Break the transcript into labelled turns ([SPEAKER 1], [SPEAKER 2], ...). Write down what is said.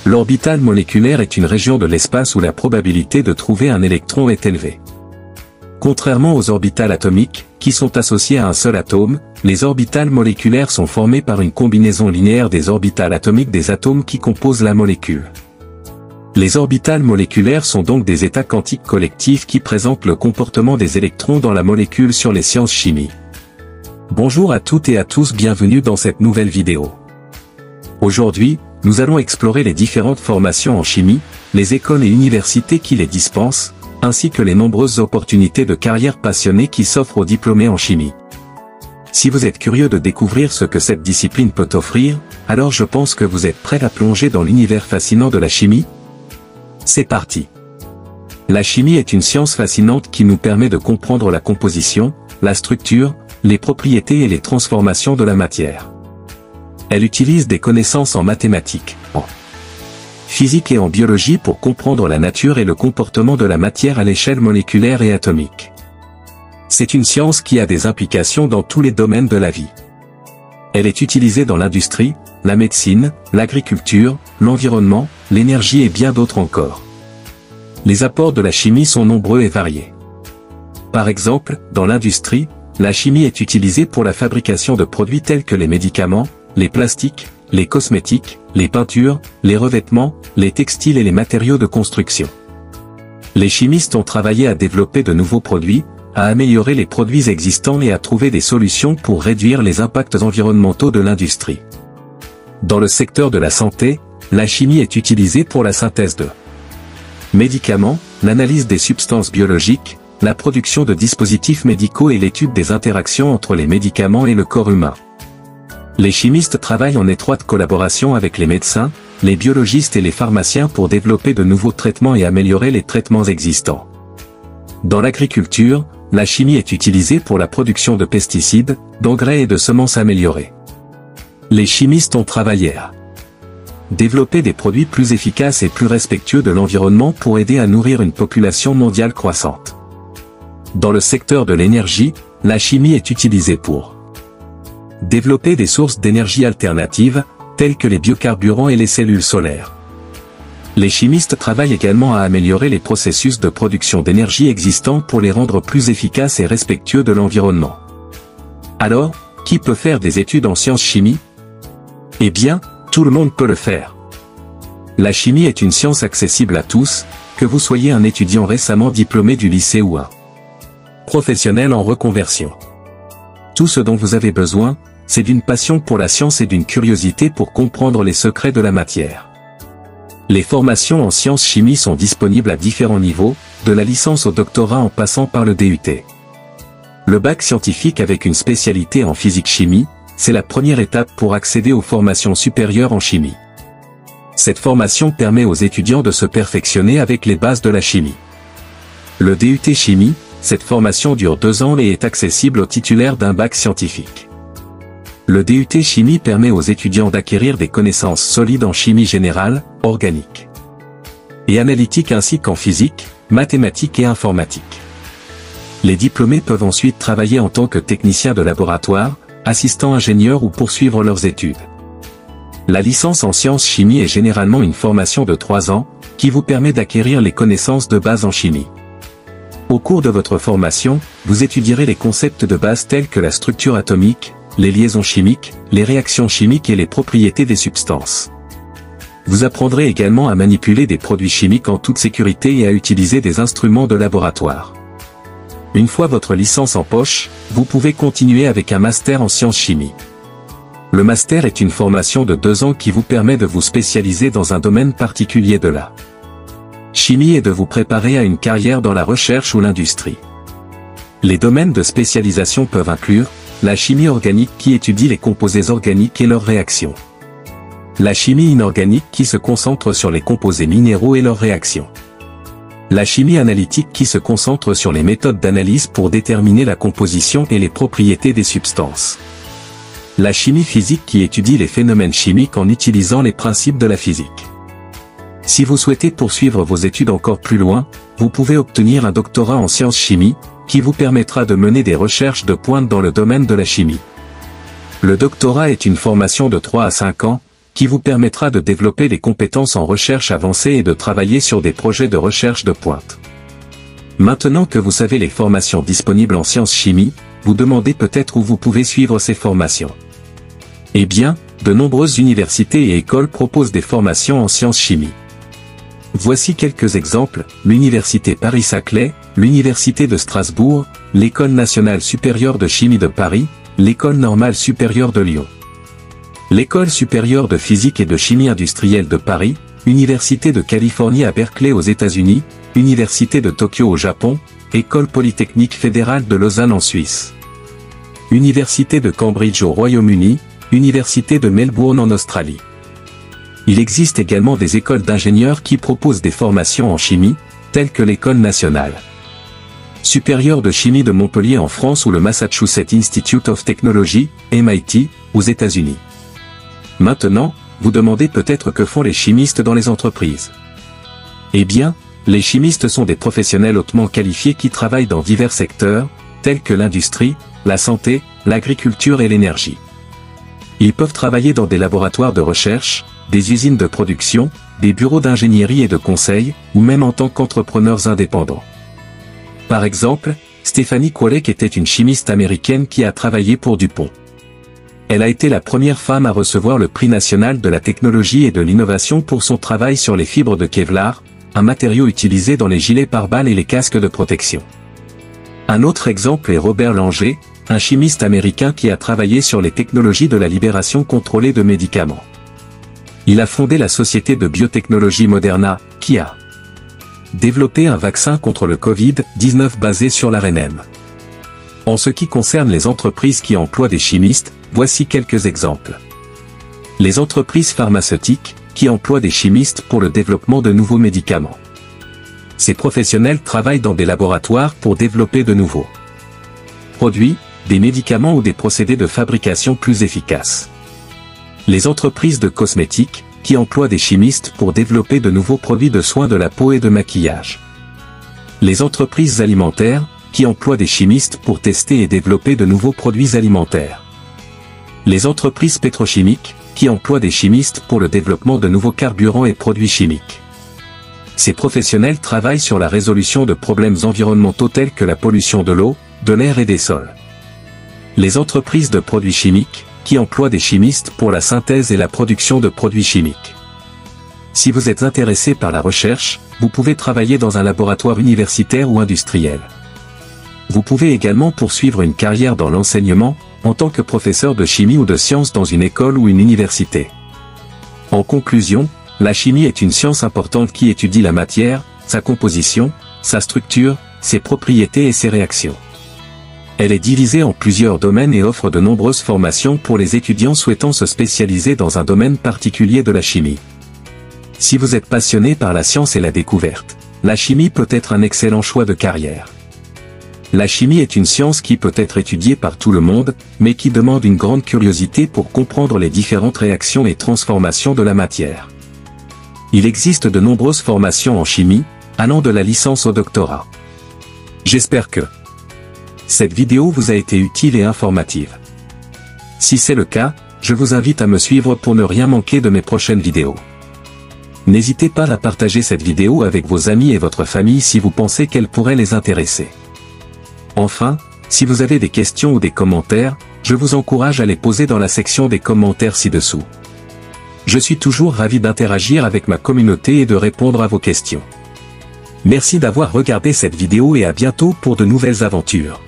[SPEAKER 1] L'orbital moléculaire est une région de l'espace où la probabilité de trouver un électron est élevée. Contrairement aux orbitales atomiques, qui sont associées à un seul atome, les orbitales moléculaires sont formées par une combinaison linéaire des orbitales atomiques des atomes qui composent la molécule. Les orbitales moléculaires sont donc des états quantiques collectifs qui présentent le comportement des électrons dans la molécule sur les sciences chimie. Bonjour à toutes et à tous, bienvenue dans cette nouvelle vidéo. Aujourd'hui, nous allons explorer les différentes formations en chimie, les écoles et universités qui les dispensent, ainsi que les nombreuses opportunités de carrière passionnées qui s'offrent aux diplômés en chimie. Si vous êtes curieux de découvrir ce que cette discipline peut offrir, alors je pense que vous êtes prêt à plonger dans l'univers fascinant de la chimie. C'est parti! La chimie est une science fascinante qui nous permet de comprendre la composition, la structure, les propriétés et les transformations de la matière. Elle utilise des connaissances en mathématiques, en physique et en biologie pour comprendre la nature et le comportement de la matière à l'échelle moléculaire et atomique. C'est une science qui a des implications dans tous les domaines de la vie. Elle est utilisée dans l'industrie, la médecine, l'agriculture, l'environnement, l'énergie et bien d'autres encore. Les apports de la chimie sont nombreux et variés. Par exemple, dans l'industrie, la chimie est utilisée pour la fabrication de produits tels que les médicaments, les plastiques, les cosmétiques, les peintures, les revêtements, les textiles et les matériaux de construction. Les chimistes ont travaillé à développer de nouveaux produits, à améliorer les produits existants et à trouver des solutions pour réduire les impacts environnementaux de l'industrie. Dans le secteur de la santé, la chimie est utilisée pour la synthèse de médicaments, l'analyse des substances biologiques, la production de dispositifs médicaux et l'étude des interactions entre les médicaments et le corps humain. Les chimistes travaillent en étroite collaboration avec les médecins, les biologistes et les pharmaciens pour développer de nouveaux traitements et améliorer les traitements existants. Dans l'agriculture, la chimie est utilisée pour la production de pesticides, d'engrais et de semences améliorées. Les chimistes ont travaillé à développer des produits plus efficaces et plus respectueux de l'environnement pour aider à nourrir une population mondiale croissante. Dans le secteur de l'énergie, la chimie est utilisée pour développer des sources d'énergie alternatives, telles que les biocarburants et les cellules solaires. Les chimistes travaillent également à améliorer les processus de production d'énergie existants pour les rendre plus efficaces et respectueux de l'environnement. Alors, qui peut faire des études en sciences chimie? Eh bien, tout le monde peut le faire. La chimie est une science accessible à tous, que vous soyez un étudiant récemment diplômé du lycée ou un professionnel en reconversion. Tout ce dont vous avez besoin, c'est d'une passion pour la science et d'une curiosité pour comprendre les secrets de la matière. Les formations en sciences chimie sont disponibles à différents niveaux, de la licence au doctorat en passant par le DUT. Le bac scientifique avec une spécialité en physique-chimie, c'est la première étape pour accéder aux formations supérieures en chimie. Cette formation permet aux étudiants de se perfectionner avec les bases de la chimie. Le DUT chimie, cette formation dure 2 ans et est accessible aux titulaires d'un bac scientifique. Le DUT chimie permet aux étudiants d'acquérir des connaissances solides en chimie générale, organique et analytique ainsi qu'en physique, mathématiques et informatique. Les diplômés peuvent ensuite travailler en tant que techniciens de laboratoire, assistants ingénieurs ou poursuivre leurs études. La licence en sciences chimie est généralement une formation de 3 ans, qui vous permet d'acquérir les connaissances de base en chimie. Au cours de votre formation, vous étudierez les concepts de base tels que la structure atomique, les liaisons chimiques, les réactions chimiques et les propriétés des substances. Vous apprendrez également à manipuler des produits chimiques en toute sécurité et à utiliser des instruments de laboratoire. Une fois votre licence en poche, vous pouvez continuer avec un master en sciences chimie. Le master est une formation de 2 ans qui vous permet de vous spécialiser dans un domaine particulier de la chimie et de vous préparer à une carrière dans la recherche ou l'industrie. Les domaines de spécialisation peuvent inclure la chimie organique qui étudie les composés organiques et leurs réactions. La chimie inorganique qui se concentre sur les composés minéraux et leurs réactions. La chimie analytique qui se concentre sur les méthodes d'analyse pour déterminer la composition et les propriétés des substances. La chimie physique qui étudie les phénomènes chimiques en utilisant les principes de la physique. Si vous souhaitez poursuivre vos études encore plus loin, vous pouvez obtenir un doctorat en sciences chimie, qui vous permettra de mener des recherches de pointe dans le domaine de la chimie. Le doctorat est une formation de 3 à 5 ans, qui vous permettra de développer des compétences en recherche avancée et de travailler sur des projets de recherche de pointe. Maintenant que vous savez les formations disponibles en sciences chimie, vous demandez peut-être où vous pouvez suivre ces formations. Eh bien, de nombreuses universités et écoles proposent des formations en sciences chimie. Voici quelques exemples: l'Université Paris-Saclay, l'Université de Strasbourg, l'École nationale supérieure de chimie de Paris, l'École normale supérieure de Lyon. L'École supérieure de physique et de chimie industrielle de Paris, Université de Californie à Berkeley aux États-Unis, Université de Tokyo au Japon, École polytechnique fédérale de Lausanne en Suisse. Université de Cambridge au Royaume-Uni, Université de Melbourne en Australie. Il existe également des écoles d'ingénieurs qui proposent des formations en chimie, telles que l'École nationale supérieure de chimie de Montpellier en France ou le Massachusetts Institute of Technology, MIT, aux États-Unis. Maintenant, vous demandez peut-être que font les chimistes dans les entreprises. Eh bien, les chimistes sont des professionnels hautement qualifiés qui travaillent dans divers secteurs, tels que l'industrie, la santé, l'agriculture et l'énergie. Ils peuvent travailler dans des laboratoires de recherche, des usines de production, des bureaux d'ingénierie et de conseil, ou même en tant qu'entrepreneurs indépendants. Par exemple, Stephanie Kwolek était une chimiste américaine qui a travaillé pour DuPont. Elle a été la première femme à recevoir le prix national de la technologie et de l'innovation pour son travail sur les fibres de Kevlar, un matériau utilisé dans les gilets pare-balles et les casques de protection. Un autre exemple est Robert Langer, un chimiste américain qui a travaillé sur les technologies de la libération contrôlée de médicaments. Il a fondé la société de biotechnologie Moderna, qui a développé un vaccin contre le Covid-19 basé sur l'ARNM. En ce qui concerne les entreprises qui emploient des chimistes, voici quelques exemples. Les entreprises pharmaceutiques, qui emploient des chimistes pour le développement de nouveaux médicaments. Ces professionnels travaillent dans des laboratoires pour développer de nouveaux produits, des médicaments ou des procédés de fabrication plus efficaces. Les entreprises de cosmétiques, qui emploient des chimistes pour développer de nouveaux produits de soins de la peau et de maquillage. Les entreprises alimentaires, qui emploient des chimistes pour tester et développer de nouveaux produits alimentaires. Les entreprises pétrochimiques, qui emploient des chimistes pour le développement de nouveaux carburants et produits chimiques. Ces professionnels travaillent sur la résolution de problèmes environnementaux tels que la pollution de l'eau, de l'air et des sols. Les entreprises de produits chimiques, qui emploient des chimistes pour la synthèse et la production de produits chimiques. Si vous êtes intéressé par la recherche, vous pouvez travailler dans un laboratoire universitaire ou industriel. Vous pouvez également poursuivre une carrière dans l'enseignement, en tant que professeur de chimie ou de sciences dans une école ou une université. En conclusion, la chimie est une science importante qui étudie la matière, sa composition, sa structure, ses propriétés et ses réactions. Elle est divisée en plusieurs domaines et offre de nombreuses formations pour les étudiants souhaitant se spécialiser dans un domaine particulier de la chimie. Si vous êtes passionné par la science et la découverte, la chimie peut être un excellent choix de carrière. La chimie est une science qui peut être étudiée par tout le monde, mais qui demande une grande curiosité pour comprendre les différentes réactions et transformations de la matière. Il existe de nombreuses formations en chimie, allant de la licence au doctorat. J'espère que cette vidéo vous a été utile et informative. Si c'est le cas, je vous invite à me suivre pour ne rien manquer de mes prochaines vidéos. N'hésitez pas à partager cette vidéo avec vos amis et votre famille si vous pensez qu'elle pourrait les intéresser. Enfin, si vous avez des questions ou des commentaires, je vous encourage à les poser dans la section des commentaires ci-dessous. Je suis toujours ravi d'interagir avec ma communauté et de répondre à vos questions. Merci d'avoir regardé cette vidéo et à bientôt pour de nouvelles aventures.